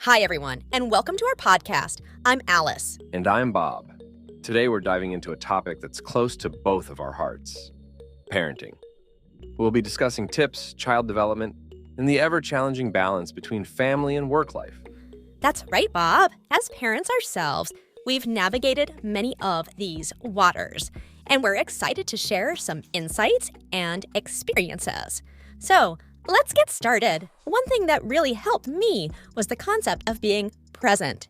Hi, everyone, and welcome to our podcast. I'm Alice. And I'm Bob. Today we're diving into a topic that's close to both of our hearts: parenting. We'll be discussing tips, child development, and the ever-challenging balance between family and work life. That's right, Bob. As parents ourselves, we've navigated many of these waters, and we're excited to share some insights and experiences. So, let's get started. One thing that really helped me was the concept of being present.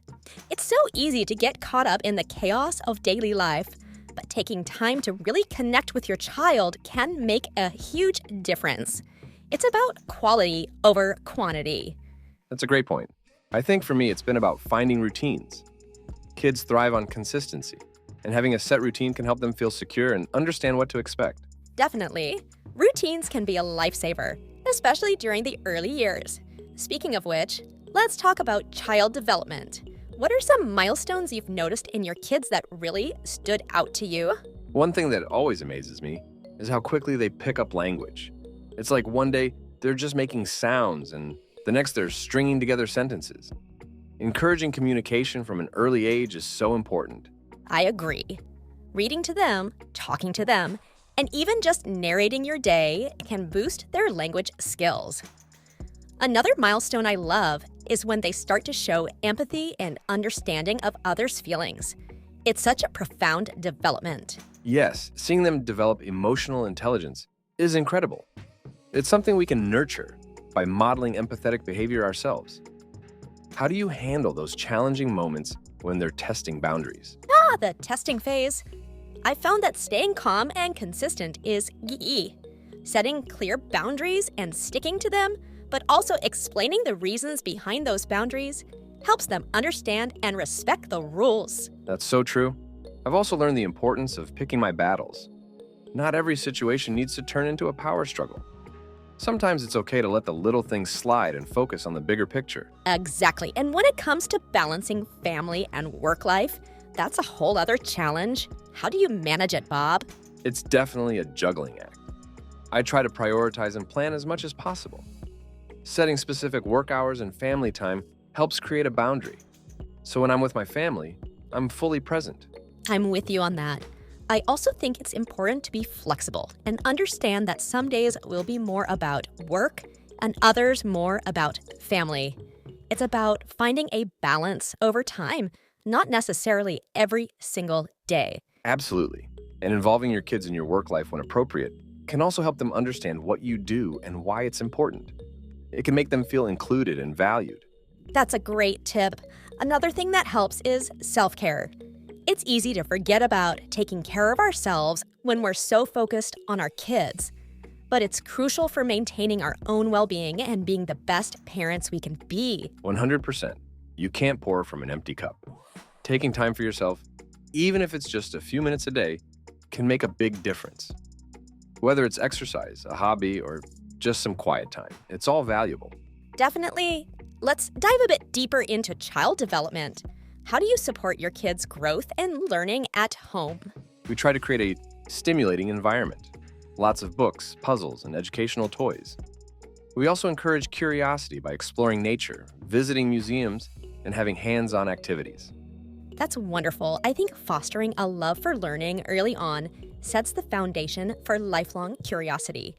It's so easy to get caught up in the chaos of daily life, but taking time to really connect with your child can make a huge difference. It's about quality over quantity. That's a great point. I think for me, it's been about finding routines. Kids thrive on consistency, and having a set routine can help them feel secure and understand what to expect. Definitely. Routines can be a lifesaver, especially during the early years. Speaking of which, let's talk about child development. What are some milestones you've noticed in your kids that really stood out to you? One thing that always amazes me is how quickly they pick up language. It's like one day they're just making sounds, and the next they're stringing together sentences. Encouraging communication from an early age is so important. I agree. Reading to them, talking to them, and even just narrating your day can boost their language skills. Another milestone I love is when they start to show empathy and understanding of others' feelings. It's such a profound development. Yes, seeing them develop emotional intelligence is incredible. It's something we can nurture by modeling empathetic behavior ourselves. How do you handle those challenging moments when they're testing boundaries? The testing phase. I found that staying calm and consistent is key. Setting clear boundaries and sticking to them, but also explaining the reasons behind those boundaries, helps them understand and respect the rules. That's so true. I've also learned the importance of picking my battles. Not every situation needs to turn into a power struggle. Sometimes it's okay to let the little things slide and focus on the bigger picture. Exactly. And when it comes to balancing family and work life, that's a whole other challenge. How do you manage it, Bob? It's definitely a juggling act. I try to prioritize and plan as much as possible. Setting specific work hours and family time helps create a boundary. So when I'm with my family, I'm fully present. I'm with you on that. I also think it's important to be flexible and understand that some days will be more about work and others more about family. It's about finding a balance over time, not necessarily every single day. Absolutely. And involving your kids in your work life when appropriate can also help them understand what you do and why it's important. It can make them feel included and valued. That's a great tip. Another thing that helps is self-care. It's easy to forget about taking care of ourselves when we're so focused on our kids. But it's crucial for maintaining our own well-being and being the best parents we can be. 100%. You can't pour from an empty cup. Taking time for yourself, even if it's just a few minutes a day, can make a big difference. Whether it's exercise, a hobby, or just some quiet time, it's all valuable. Definitely. Let's dive a bit deeper into child development. How do you support your kids' growth and learning at home? We try to create a stimulating environment. Lots of books, puzzles, and educational toys. We also encourage curiosity by exploring nature, visiting museums, and having hands-on activities. That's wonderful. I think fostering a love for learning early on sets the foundation for lifelong curiosity.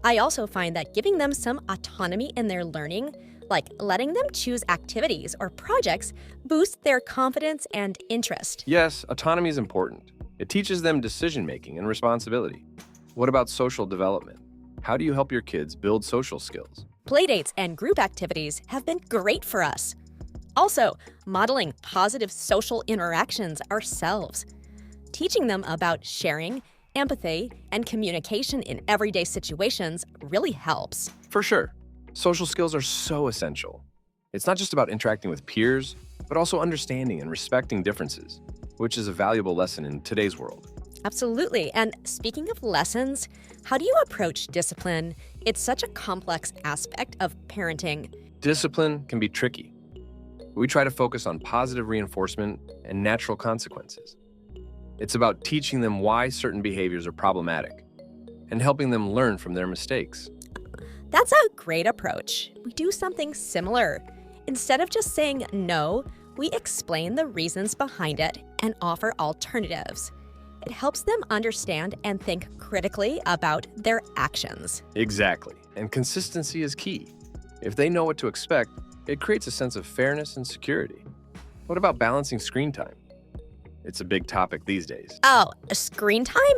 I also find that giving them some autonomy in their learning, like letting them choose activities or projects, boosts their confidence and interest. Yes, autonomy is important. It teaches them decision-making and responsibility. What about social development? How do you help your kids build social skills? Playdates and group activities have been great for us. Also, modeling positive social interactions ourselves. Teaching them about sharing, empathy, and communication in everyday situations really helps. For sure. Social skills are so essential. It's not just about interacting with peers, but also understanding and respecting differences, which is a valuable lesson in today's world. Absolutely. And speaking of lessons, how do you approach discipline? It's such a complex aspect of parenting. Discipline can be tricky. We try to focus on positive reinforcement and natural consequences. It's about teaching them why certain behaviors are problematic and helping them learn from their mistakes. That's a great approach. We do something similar. Instead of just saying no, we explain the reasons behind it and offer alternatives. It helps them understand and think critically about their actions. Exactly. And consistency is key. If they know what to expect, it creates a sense of fairness and security. What about balancing screen time? It's a big topic these days. Oh, screen time?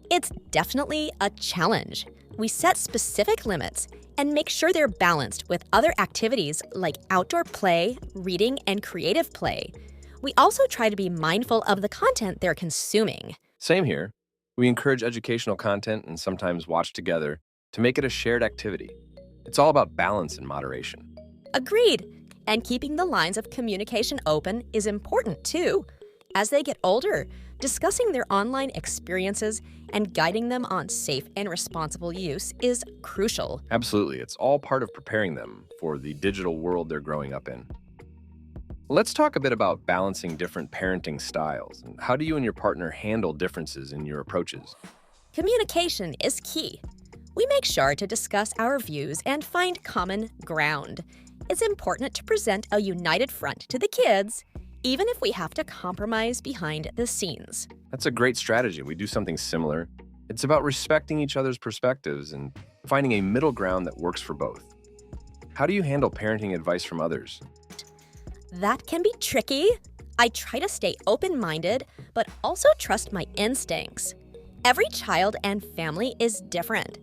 It's definitely a challenge. We set specific limits and make sure they're balanced with other activities like outdoor play, reading, and creative play. We also try to be mindful of the content they're consuming. Same here. We encourage educational content and sometimes watch together to make it a shared activity. It's all about balance and moderation. Agreed. And keeping the lines of communication open is important too. As they get older, discussing their online experiences and guiding them on safe and responsible use is crucial. Absolutely. It's all part of preparing them for the digital world they're growing up in. Let's talk a bit about balancing different parenting styles. And how do you and your partner handle differences in your approaches? Communication is key. We make sure to discuss our views and find common ground. It's important to present a united front to the kids, even if we have to compromise behind the scenes. That's a great strategy. We do something similar. It's about respecting each other's perspectives and finding a middle ground that works for both. How do you handle parenting advice from others? That can be tricky. I try to stay open-minded, but also trust my instincts. Every child and family is different,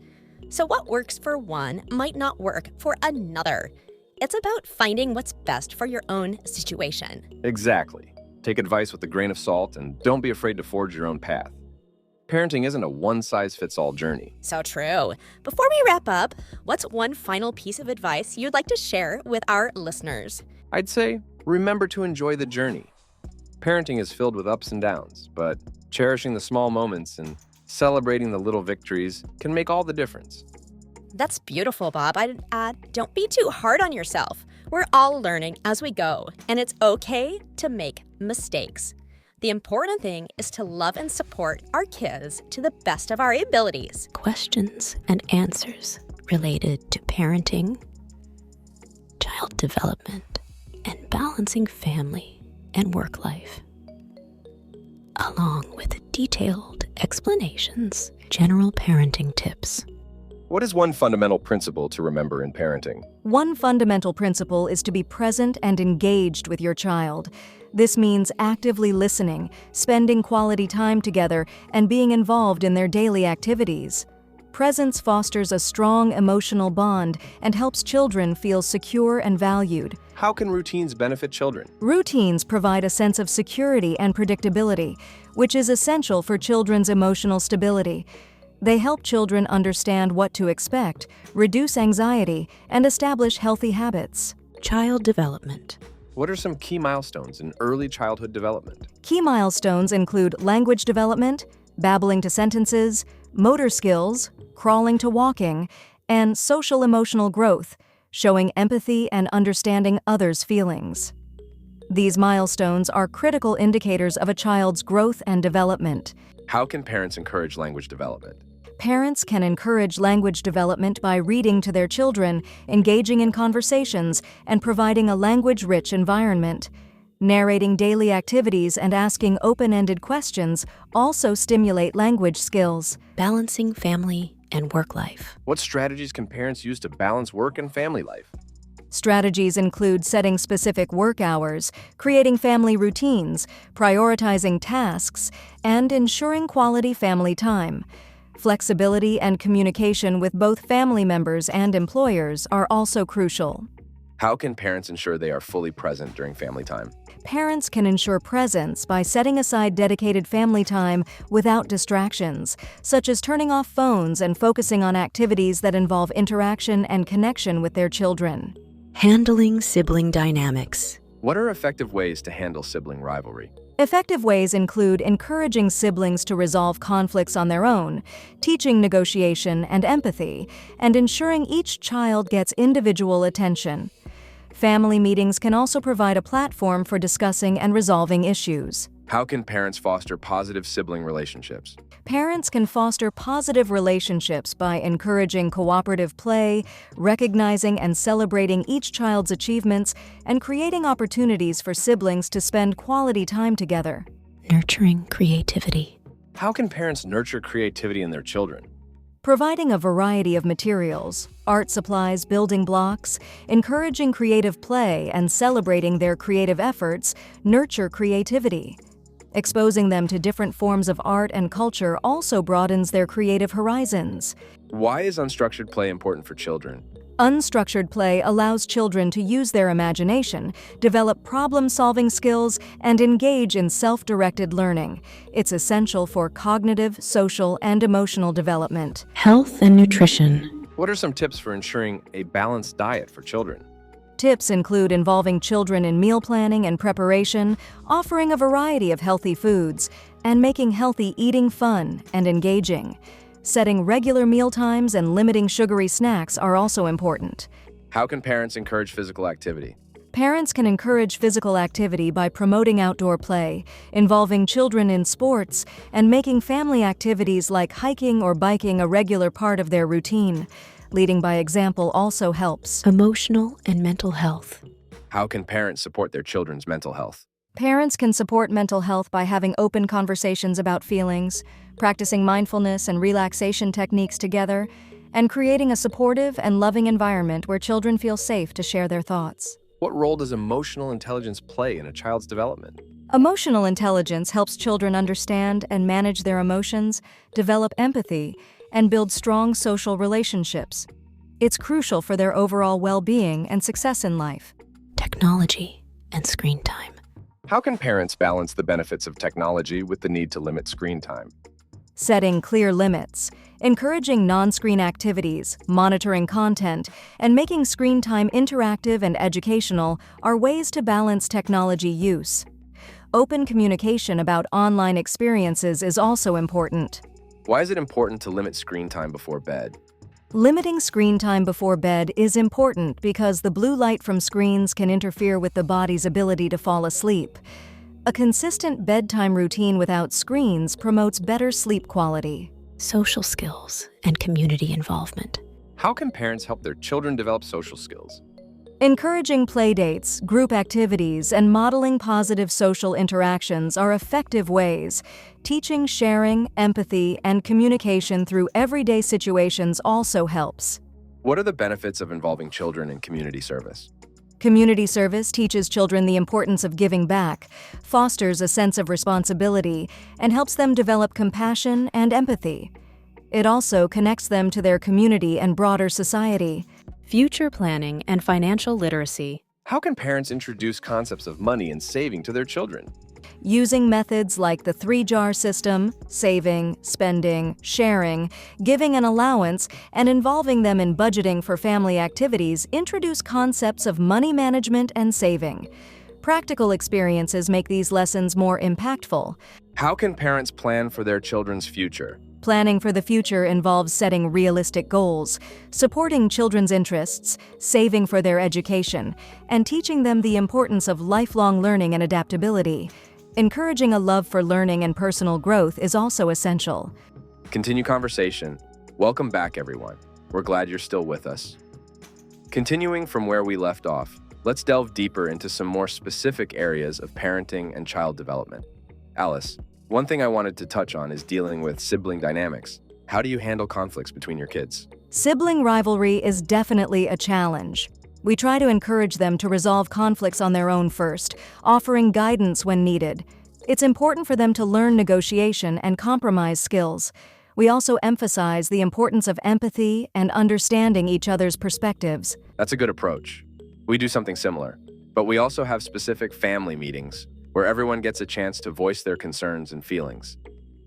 so what works for one might not work for another. It's about finding what's best for your own situation. Exactly. Take advice with a grain of salt and don't be afraid to forge your own path. Parenting isn't a one-size-fits-all journey. So true. Before we wrap up, what's one final piece of advice you'd like to share with our listeners? I'd say, remember to enjoy the journey. Parenting is filled with ups and downs, but cherishing the small moments and celebrating the little victories can make all the difference. That's beautiful, Bob. I'd add, don't be too hard on yourself. We're all learning as we go, and it's okay to make mistakes. The important thing is to love and support our kids to the best of our abilities. Questions and answers related to parenting, child development, and balancing family and work life, along with detailed explanations, general parenting tips. What is one fundamental principle to remember in parenting? One fundamental principle is to be present and engaged with your child. This means actively listening, spending quality time together, and being involved in their daily activities. Presence fosters a strong emotional bond and helps children feel secure and valued. How can routines benefit children? Routines provide a sense of security and predictability, which is essential for children's emotional stability. They help children understand what to expect, reduce anxiety, and establish healthy habits. Child development. What are some key milestones in early childhood development? Key milestones include language development, babbling to sentences, motor skills, crawling to walking, and social emotional growth, showing empathy and understanding others' feelings. These milestones are critical indicators of a child's growth and development. How can parents encourage language development? Parents can encourage language development by reading to their children, engaging in conversations, and providing a language-rich environment. Narrating daily activities and asking open-ended questions also stimulate language skills. Balancing family and work life. What strategies can parents use to balance work and family life? Strategies include setting specific work hours, creating family routines, prioritizing tasks, and ensuring quality family time. Flexibility and communication with both family members and employers are also crucial. How can parents ensure they are fully present during family time? Parents can ensure presence by setting aside dedicated family time without distractions, such as turning off phones and focusing on activities that involve interaction and connection with their children. Handling sibling dynamics. What are effective ways to handle sibling rivalry? Effective ways include encouraging siblings to resolve conflicts on their own, teaching negotiation and empathy, and ensuring each child gets individual attention. Family meetings can also provide a platform for discussing and resolving issues. How can parents foster positive sibling relationships? Parents can foster positive relationships by encouraging cooperative play, recognizing and celebrating each child's achievements, and creating opportunities for siblings to spend quality time together. Nurturing creativity. How can parents nurture creativity in their children? Providing a variety of materials, art supplies, building blocks, encouraging creative play, and celebrating their creative efforts nurture creativity. Exposing them to different forms of art and culture also broadens their creative horizons. Why is unstructured play important for children? Unstructured play allows children to use their imagination, develop problem-solving skills, and engage in self-directed learning. It's essential for cognitive, social, and emotional development. Health and nutrition. What are some tips for ensuring a balanced diet for children? Tips include involving children in meal planning and preparation, offering a variety of healthy foods, and making healthy eating fun and engaging. Setting regular meal times and limiting sugary snacks are also important. How can parents encourage physical activity? Parents can encourage physical activity by promoting outdoor play, involving children in sports, and making family activities like hiking or biking a regular part of their routine. Leading by example also helps. Emotional and mental health. How can parents support their children's mental health? Parents can support mental health by having open conversations about feelings, practicing mindfulness and relaxation techniques together, and creating a supportive and loving environment where children feel safe to share their thoughts. What role does emotional intelligence play in a child's development? Emotional intelligence helps children understand and manage their emotions, develop empathy, and build strong social relationships. It's crucial for their overall well-being and success in life. Technology and screen time. How can parents balance the benefits of technology with the need to limit screen time? Setting clear limits, encouraging non-screen activities, monitoring content, and making screen time interactive and educational are ways to balance technology use. Open communication about online experiences is also important. Why is it important to limit screen time before bed? Limiting screen time before bed is important because the blue light from screens can interfere with the body's ability to fall asleep. A consistent bedtime routine without screens promotes better sleep quality. Social skills and community involvement. How can parents help their children develop social skills? Encouraging play dates, group activities, and modeling positive social interactions are effective ways. Teaching sharing, empathy, and communication through everyday situations also helps. What are the benefits of involving children in community service? Community service teaches children the importance of giving back, fosters a sense of responsibility, and helps them develop compassion and empathy. It also connects them to their community and broader society. Future planning and financial literacy. How can parents introduce concepts of money and saving to their children? Using methods like the 3-jar system, saving, spending, sharing, giving an allowance, and involving them in budgeting for family activities introduce concepts of money management and saving. Practical experiences make these lessons more impactful. How can parents plan for their children's future? Planning for the future involves setting realistic goals, supporting children's interests, saving for their education, and teaching them the importance of lifelong learning and adaptability. Encouraging a love for learning and personal growth is also essential. Continue conversation. Welcome back, everyone. We're glad you're still with us. Continuing from where we left off, let's delve deeper into some more specific areas of parenting and child development. Alice, one thing I wanted to touch on is dealing with sibling dynamics. How do you handle conflicts between your kids? Sibling rivalry is definitely a challenge. We try to encourage them to resolve conflicts on their own first, offering guidance when needed. It's important for them to learn negotiation and compromise skills. We also emphasize the importance of empathy and understanding each other's perspectives. That's a good approach. We do something similar, but we also have specific family meetings where everyone gets a chance to voice their concerns and feelings.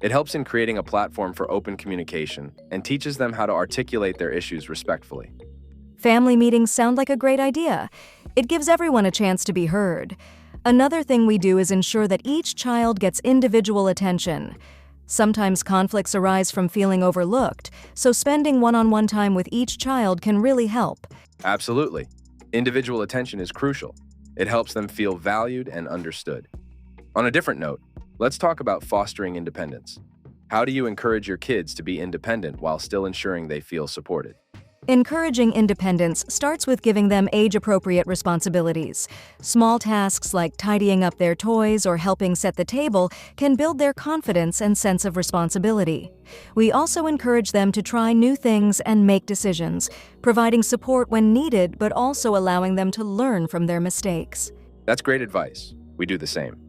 It helps in creating a platform for open communication and teaches them how to articulate their issues respectfully. Family meetings sound like a great idea. It gives everyone a chance to be heard. Another thing we do is ensure that each child gets individual attention. Sometimes conflicts arise from feeling overlooked, so spending one-on-one time with each child can really help. Absolutely. Individual attention is crucial. It helps them feel valued and understood. On a different note, Let's talk about fostering independence. How do you encourage your kids to be independent while still ensuring they feel supported? Encouraging independence starts with giving them age-appropriate responsibilities. Small tasks like tidying up their toys or helping set the table can build their confidence and sense of responsibility. We also encourage them to try new things and make decisions, providing support when needed but also allowing them to learn from their mistakes. That's great advice. We do the same.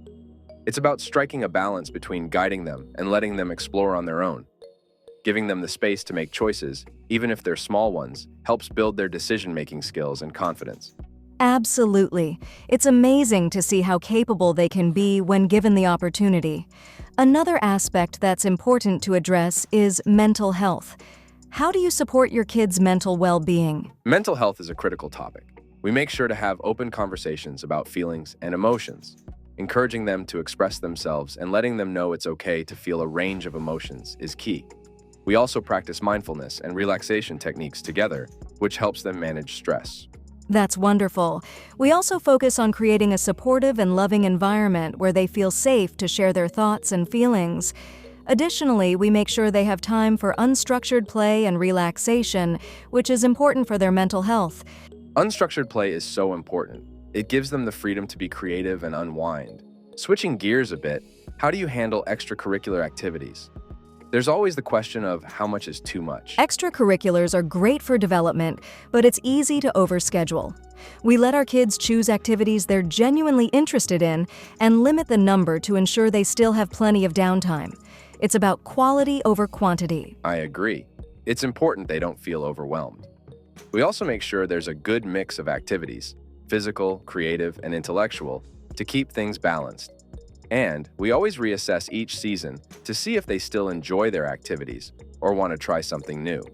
It's about striking a balance between guiding them and letting them explore on their own. Giving them the space to make choices, even if they're small ones, helps build their decision-making skills and confidence. Absolutely. It's amazing to see how capable they can be when given the opportunity. Another aspect that's important to address is mental health. How do you support your kids' mental well-being? Mental health is a critical topic. We make sure to have open conversations about feelings and emotions. Encouraging them to express themselves and letting them know it's okay to feel a range of emotions is key. We also practice mindfulness and relaxation techniques together, which helps them manage stress. That's wonderful. We also focus on creating a supportive and loving environment where they feel safe to share their thoughts and feelings. Additionally, we make sure they have time for unstructured play and relaxation, which is important for their mental health. Unstructured play is so important. It gives them the freedom to be creative and unwind. Switching gears a bit, how do you handle extracurricular activities? There's always the question of how much is too much. Extracurriculars are great for development, but it's easy to overschedule. We let our kids choose activities they're genuinely interested in and limit the number to ensure they still have plenty of downtime. It's about quality over quantity. I agree. It's important they don't feel overwhelmed. We also make sure there's a good mix of activities, physical, creative, and intellectual, to keep things balanced. And we always reassess each season to see if they still enjoy their activities or want to try something new.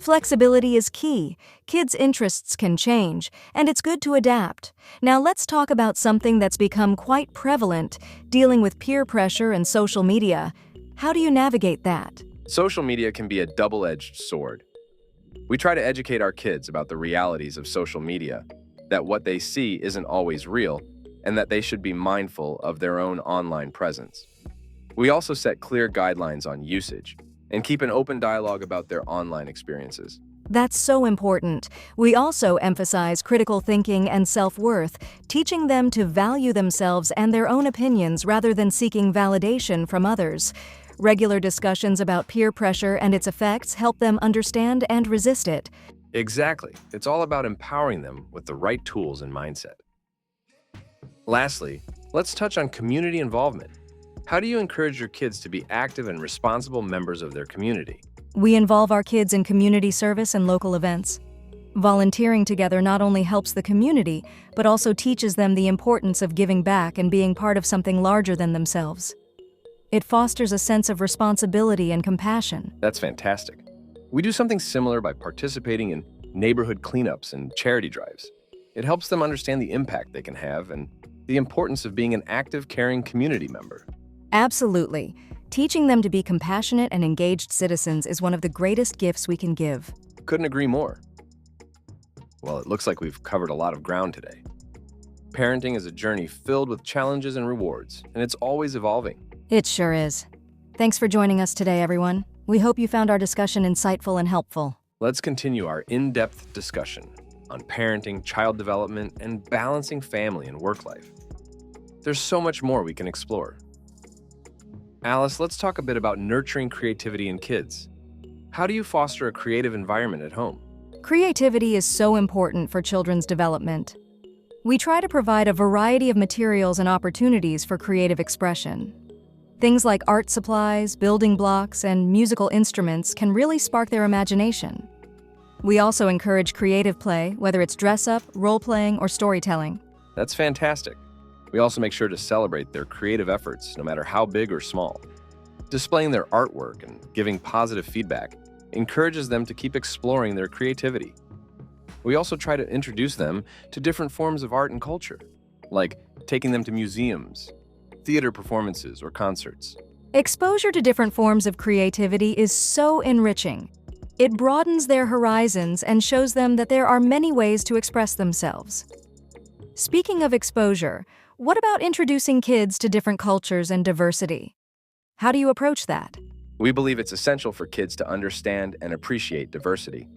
Flexibility is key. Kids' interests can change, and it's good to adapt. Now let's talk about something that's become quite prevalent, dealing with peer pressure and social media. How do you navigate that? Social media can be a double-edged sword. We try to educate our kids about the realities of social media, that what they see isn't always real, and that they should be mindful of their own online presence. We also set clear guidelines on usage and keep an open dialogue about their online experiences. That's so important. We also emphasize critical thinking and self-worth, teaching them to value themselves and their own opinions rather than seeking validation from others. Regular discussions about peer pressure and its effects help them understand and resist it. Exactly. It's all about empowering them with the right tools and mindset. Lastly, let's touch on community involvement. How do you encourage your kids to be active and responsible members of their community? We involve our kids in community service and local events. Volunteering together not only helps the community, but also teaches them the importance of giving back and being part of something larger than themselves. It fosters a sense of responsibility and compassion. That's fantastic. We do something similar by participating in neighborhood cleanups and charity drives. It helps them understand the impact they can have and the importance of being an active, caring community member. Absolutely. Teaching them to be compassionate and engaged citizens is one of the greatest gifts we can give. Couldn't agree more. Well, it looks like we've covered a lot of ground today. Parenting is a journey filled with challenges and rewards, and it's always evolving. It sure is. Thanks for joining us today, everyone. We hope you found our discussion insightful and helpful. Let's continue our in-depth discussion on parenting, child development, and balancing family and work life. There's so much more we can explore. Alice, let's talk a bit about nurturing creativity in kids. How do you foster a creative environment at home? Creativity is so important for children's development. We try to provide a variety of materials and opportunities for creative expression. Things like art supplies, building blocks, and musical instruments can really spark their imagination. We also encourage creative play, whether it's dress-up, role-playing, or storytelling. That's fantastic. We also make sure to celebrate their creative efforts, no matter how big or small. Displaying their artwork and giving positive feedback encourages them to keep exploring their creativity. We also try to introduce them to different forms of art and culture, like taking them to museums, theater performances, or concerts. Exposure to different forms of creativity is so enriching. It broadens their horizons and shows them that there are many ways to express themselves. Speaking of exposure, What about introducing kids to different cultures and diversity? How do you approach that? We believe it's essential for kids to understand and appreciate diversity.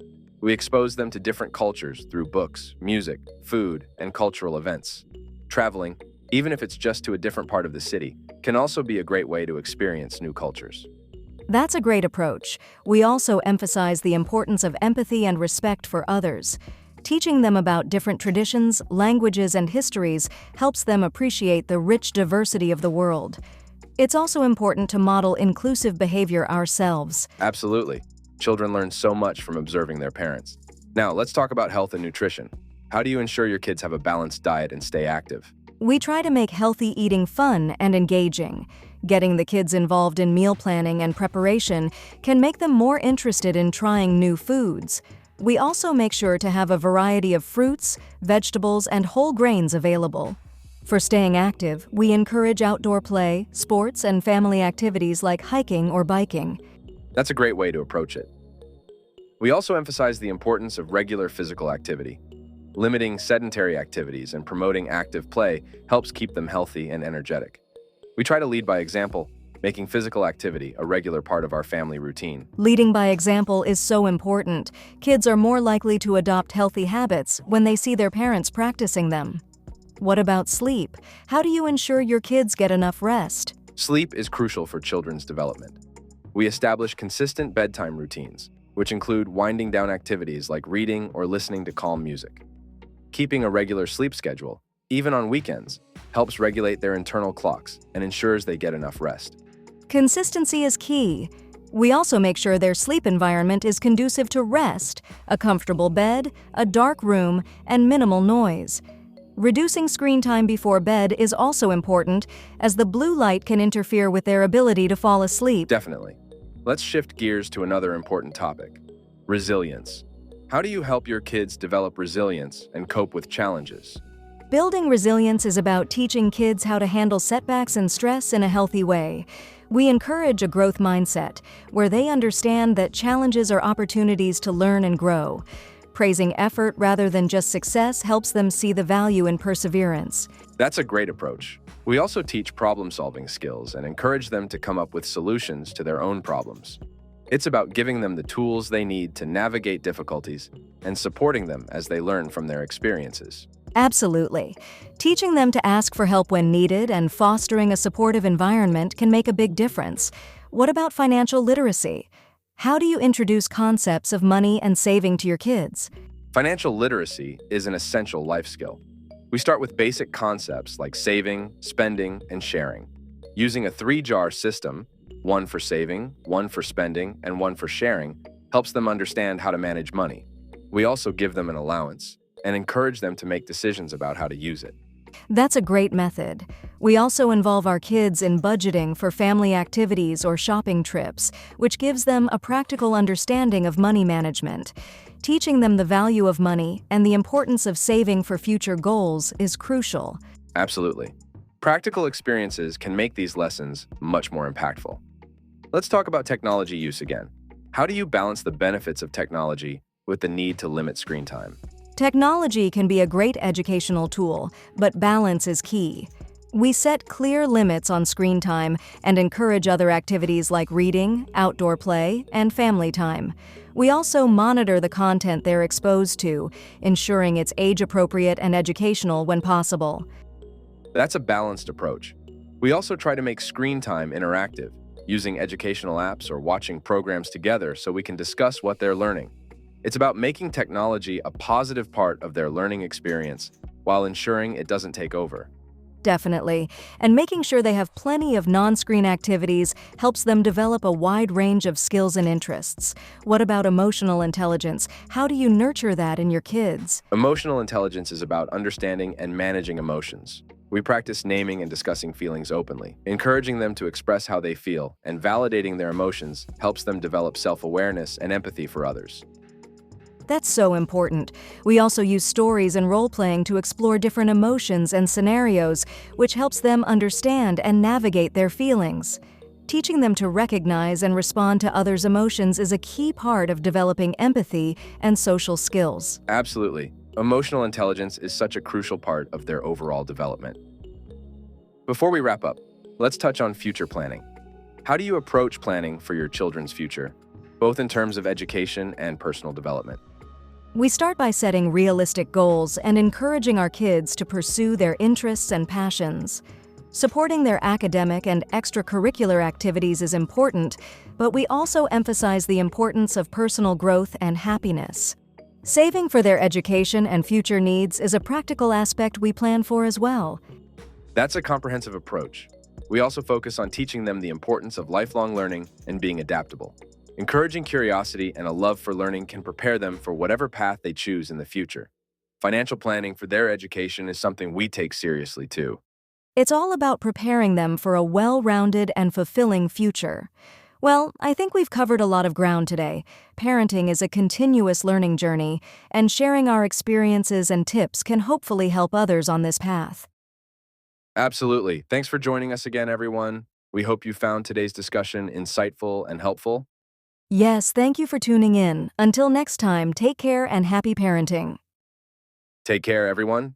We expose them to different cultures through books, music, food, and cultural events. Traveling, even if it's just to a different part of the city, can also be a great way to experience new cultures. That's a great approach. We also emphasize the importance of empathy and respect for others. Teaching them about different traditions, languages, and histories helps them appreciate the rich diversity of the world. It's also important to model inclusive behavior ourselves. Absolutely. Children learn so much from observing their parents. Now, let's talk about health and nutrition. How do you ensure your kids have a balanced diet and stay active? We try to make healthy eating fun and engaging. Getting the kids involved in meal planning and preparation can make them more interested in trying new foods. We also make sure to have a variety of fruits, vegetables, and whole grains available. For staying active, we encourage outdoor play, sports, and family activities like hiking or biking. That's a great way to approach it. We also emphasize the importance of regular physical activity. Limiting sedentary activities and promoting active play helps keep them healthy and energetic. We try to lead by example, making physical activity a regular part of our family routine. Leading by example is so important. Kids are more likely to adopt healthy habits when they see their parents practicing them. What about sleep? How do you ensure your kids get enough rest? Sleep is crucial for children's development. We establish consistent bedtime routines, which include winding down activities like reading or listening to calm music. Keeping a regular sleep schedule, even on weekends, helps regulate their internal clocks and ensures they get enough rest. Consistency is key. We also make sure their sleep environment is conducive to rest, a comfortable bed, a dark room, and minimal noise. Reducing screen time before bed is also important, as the blue light can interfere with their ability to fall asleep. Definitely. Let's shift gears to another important topic: resilience. How do you help your kids develop resilience and cope with challenges? Building resilience is about teaching kids how to handle setbacks and stress in a healthy way. We encourage a growth mindset, where they understand that challenges are opportunities to learn and grow. Praising effort rather than just success helps them see the value in perseverance. That's a great approach. We also teach problem-solving skills and encourage them to come up with solutions to their own problems. It's about giving them the tools they need to navigate difficulties and supporting them as they learn from their experiences. Absolutely. Teaching them to ask for help when needed and fostering a supportive environment can make a big difference. What about financial literacy? How do you introduce concepts of money and saving to your kids? Financial literacy is an essential life skill. We start with basic concepts like saving, spending, and sharing. Using a 3-jar system, one for saving, one for spending, and one for sharing, helps them understand how to manage money. We also give them an allowance and encourage them to make decisions about how to use it. That's a great method. We also involve our kids in budgeting for family activities or shopping trips, which gives them a practical understanding of money management. Teaching them the value of money and the importance of saving for future goals is crucial. Absolutely. Practical experiences can make these lessons much more impactful. Let's talk about technology use again. How do you balance the benefits of technology with the need to limit screen time? Technology can be a great educational tool, but balance is key. We set clear limits on screen time and encourage other activities like reading, outdoor play, and family time. We also monitor the content they're exposed to, ensuring it's age-appropriate and educational when possible. That's a balanced approach. We also try to make screen time interactive, using educational apps or watching programs together so we can discuss what they're learning. It's about making technology a positive part of their learning experience while ensuring it doesn't take over. Definitely. And making sure they have plenty of non-screen activities helps them develop a wide range of skills and interests. What about emotional intelligence? How do you nurture that in your kids? Emotional intelligence is about understanding and managing emotions. We practice naming and discussing feelings openly. Encouraging them to express how they feel and validating their emotions helps them develop self-awareness and empathy for others. That's so important. We also use stories and role-playing to explore different emotions and scenarios, which helps them understand and navigate their feelings. Teaching them to recognize and respond to others' emotions is a key part of developing empathy and social skills. Absolutely. Emotional intelligence is such a crucial part of their overall development. Before we wrap up, let's touch on future planning. How do you approach planning for your children's future, both in terms of education and personal development? We start by setting realistic goals and encouraging our kids to pursue their interests and passions. Supporting their academic and extracurricular activities is important, but we also emphasize the importance of personal growth and happiness. Saving for their education and future needs is a practical aspect we plan for as well. That's a comprehensive approach. We also focus on teaching them the importance of lifelong learning and being adaptable. Encouraging curiosity and a love for learning can prepare them for whatever path they choose in the future. Financial planning for their education is something we take seriously too. It's all about preparing them for a well-rounded and fulfilling future. Well, I think we've covered a lot of ground today. Parenting is a continuous learning journey, and sharing our experiences and tips can hopefully help others on this path. Absolutely. Thanks for joining us again, everyone. We hope you found today's discussion insightful and helpful. Yes, thank you for tuning in. Until next time, take care and happy parenting. Take care, everyone.